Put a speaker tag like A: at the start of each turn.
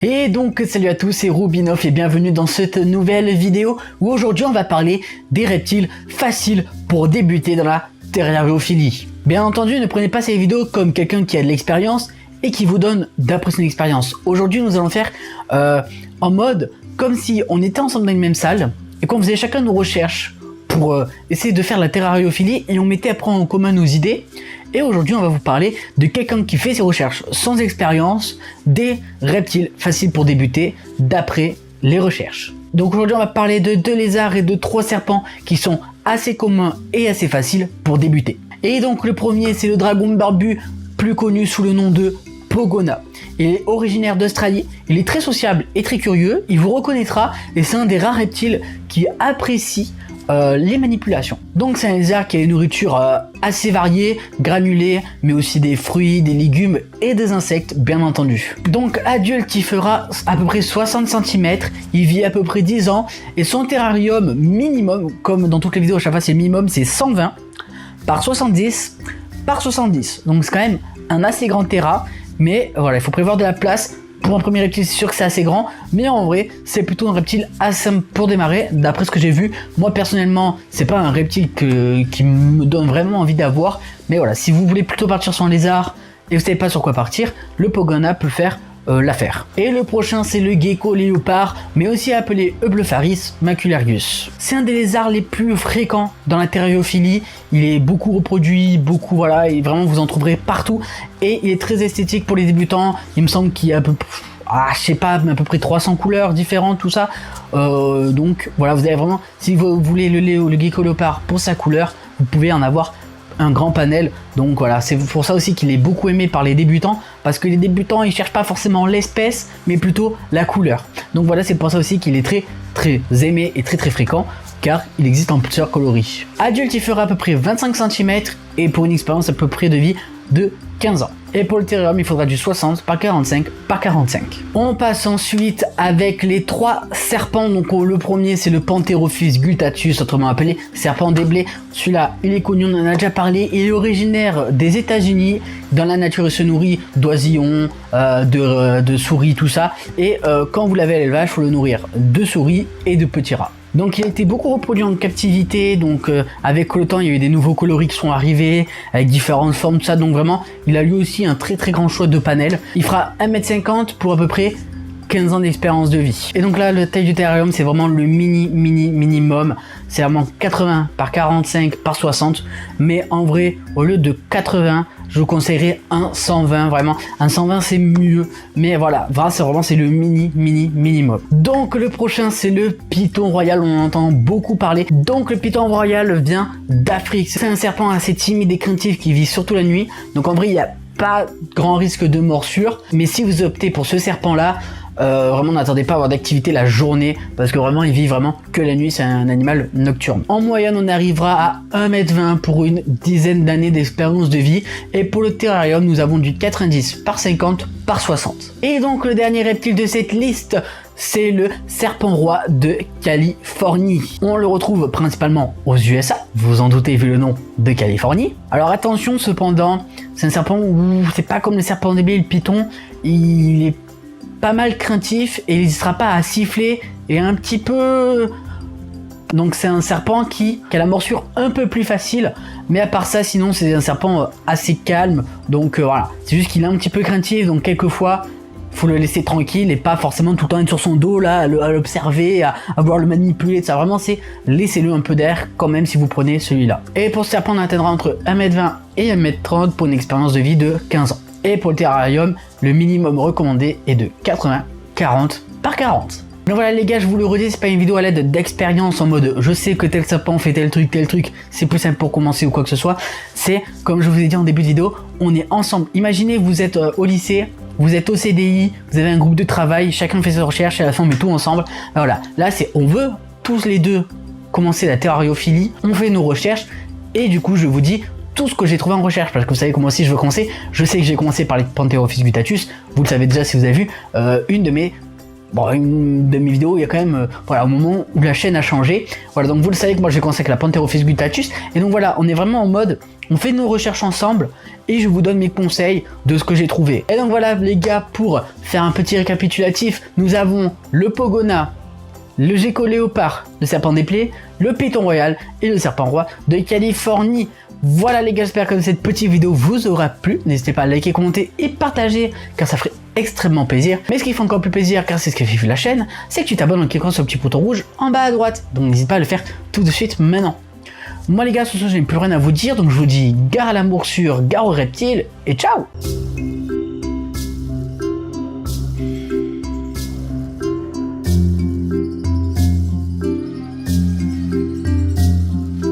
A: Et donc salut à tous, c'est Rubinoff et bienvenue dans cette nouvelle vidéo où aujourd'hui on va parler des reptiles faciles pour débuter dans la terrariophilie. Bien entendu, ne prenez pas ces vidéos comme quelqu'un qui a de l'expérience et qui vous donne d'après son expérience. Aujourd'hui nous allons faire en mode comme si on était ensemble dans une même salle et qu'on faisait chacun nos recherches pour essayer de faire la terrariophilie et on mettait après en commun nos idées. Et aujourd'hui on va vous parler de quelqu'un qui fait ses recherches sans expérience, des reptiles faciles pour débuter d'après les recherches. Donc aujourd'hui on va parler de 2 lézards et de 3 serpents qui sont assez communs et assez faciles pour débuter. Et donc le premier c'est le dragon barbu, plus connu sous le nom de Pogona. Il est originaire d'Australie, il est très sociable et très curieux, il vous reconnaîtra et c'est un des rares reptiles qui apprécie les manipulations. Donc c'est un lézard qui a une nourriture assez variée, granulée, mais aussi des fruits, des légumes et des insectes bien entendu. Donc adulte il fera à peu près 60 cm, il vit à peu près 10 ans et son terrarium minimum, comme dans toutes les vidéos à chaque fois c'est minimum, c'est 120 par 70 par 70. Donc c'est quand même un assez grand terra, mais voilà, il faut prévoir de la place. Pour un premier reptile, c'est sûr que c'est assez grand, mais en vrai, c'est plutôt un reptile assez simple pour démarrer, d'après ce que j'ai vu. Moi, personnellement, c'est pas un reptile qui me donne vraiment envie d'avoir, mais voilà, si vous voulez plutôt partir sur un lézard et vous savez pas sur quoi partir, le Pogona peut faire l'affaire. Et le prochain, c'est le gecko léopard, mais aussi appelé Eublepharis macularius. C'est un des lézards les plus fréquents dans la terrariophilie. Il est beaucoup reproduit, beaucoup voilà, et vraiment vous en trouverez partout. Et il est très esthétique pour les débutants. Il me semble qu'il y a à peu près 300 couleurs différentes, tout ça. Donc voilà, vous avez vraiment, si vous voulez le gecko léopard pour sa couleur, vous pouvez en avoir un grand panel. Donc voilà, c'est pour ça aussi qu'il est beaucoup aimé par les débutants, parce que les débutants ils cherchent pas forcément l'espèce mais plutôt la couleur. Donc voilà, c'est pour ça aussi qu'il est très aimé et très fréquent, car il existe en plusieurs coloris. Adulte il fera à peu près 25 cm et pour une expérience à peu près de vie de 15 ans. Et pour le terrarium, il faudra du 60 par 45 par 45. On passe ensuite avec les 3 serpents. Donc le premier c'est le Pantherophis guttatus, autrement appelé serpent des blés. Celui-là, il est connu, on en a déjà parlé. Il est originaire des États-Unis. Dans la nature, il se nourrit d'oisillons, de souris, tout ça. Et quand vous l'avez à l'élevage, il faut le nourrir de souris et de petits rats. Donc il a été beaucoup reproduit en captivité, donc avec le temps il y a eu des nouveaux coloris qui sont arrivés, avec différentes formes, tout ça, donc vraiment il a lui aussi un très grand choix de panel. Il fera 1,50 m pour à peu près 15 ans d'expérience de vie. Et donc là, la taille du terrarium, c'est vraiment le minimum. C'est vraiment 80 par 45 par 60. Mais en vrai, au lieu de 80, je vous conseillerais un 120, vraiment. Un 120, c'est mieux. Mais voilà, c'est le minimum. Donc le prochain, c'est le python royal. On en entend beaucoup parler. Donc le python royal vient d'Afrique. C'est un serpent assez timide et craintif qui vit surtout la nuit. Donc en vrai, il n'y a pas grand risque de morsure. Mais si vous optez pour ce serpent-là, vraiment n'attendez pas à avoir d'activité la journée, parce que vraiment il vit vraiment que la nuit, c'est un animal nocturne. En moyenne on arrivera à 1,20 m pour une dizaine d'années d'expérience de vie. Et pour le terrarium nous avons du 90 par 50 par 60. Et donc le dernier reptile de cette liste, c'est le serpent roi de Californie. On le retrouve principalement aux USA, vous en doutez vu le nom de Californie. Alors attention cependant, c'est un serpent où c'est pas comme le serpent des blés, le python, il est pas mal craintif et il n'hésitera pas à siffler et un petit peu. Donc c'est un serpent qui a la morsure un peu plus facile, mais à part ça sinon c'est un serpent assez calme. Donc voilà, c'est juste qu'il est un petit peu craintif, donc quelquefois faut le laisser tranquille et pas forcément tout le temps être sur son dos là, à l'observer, à vouloir le manipuler, ça vraiment c'est laissez-le un peu d'air quand même si vous prenez celui-là. Et pour ce serpent on atteindra entre 1,20 m et 1,30 m pour une expérience de vie de 15 ans. Et pour le terrarium, le minimum recommandé est de 80, 40 par 40. Donc voilà les gars, je vous le redis, c'est pas une vidéo à l'aide d'expérience en mode je sais que tel serpent fait tel truc, c'est plus simple pour commencer ou quoi que ce soit. C'est comme je vous ai dit en début de vidéo, on est ensemble. Imaginez vous êtes au lycée, vous êtes au CDI, vous avez un groupe de travail, chacun fait ses recherches et à la fin on met tout ensemble. Voilà, là c'est on veut tous les deux commencer la terrariophilie, on fait nos recherches et du coup je vous dis tout ce que j'ai trouvé en recherche, parce que vous savez comment aussi je veux commencer. Je sais que j'ai commencé par les Pantherophis guttatus, vous le savez déjà si vous avez vu une de mes bon, une de mes vidéos, il y a quand même, voilà, au moment où la chaîne a changé. Voilà, donc vous le savez que moi j'ai commencé avec la Pantherophis guttatus. Et donc voilà, on est vraiment en mode, on fait nos recherches ensemble et je vous donne mes conseils de ce que j'ai trouvé. Et donc voilà les gars, pour faire un petit récapitulatif, nous avons le Pogona, le gecko léopard, le serpent des plaies, le python royal et le serpent roi de Californie. Voilà les gars, j'espère que cette petite vidéo vous aura plu. N'hésitez pas à liker, commenter et partager car ça ferait extrêmement plaisir. Mais ce qui fait encore plus plaisir, car c'est ce qui fait vivre la chaîne, c'est que tu t'abonnes en cliquant sur le petit bouton rouge en bas à droite. Donc n'hésite pas à le faire tout de suite maintenant. Moi les gars, ce soir je n'ai plus rien à vous dire, donc je vous dis gare à la morsure, gare aux reptiles et ciao.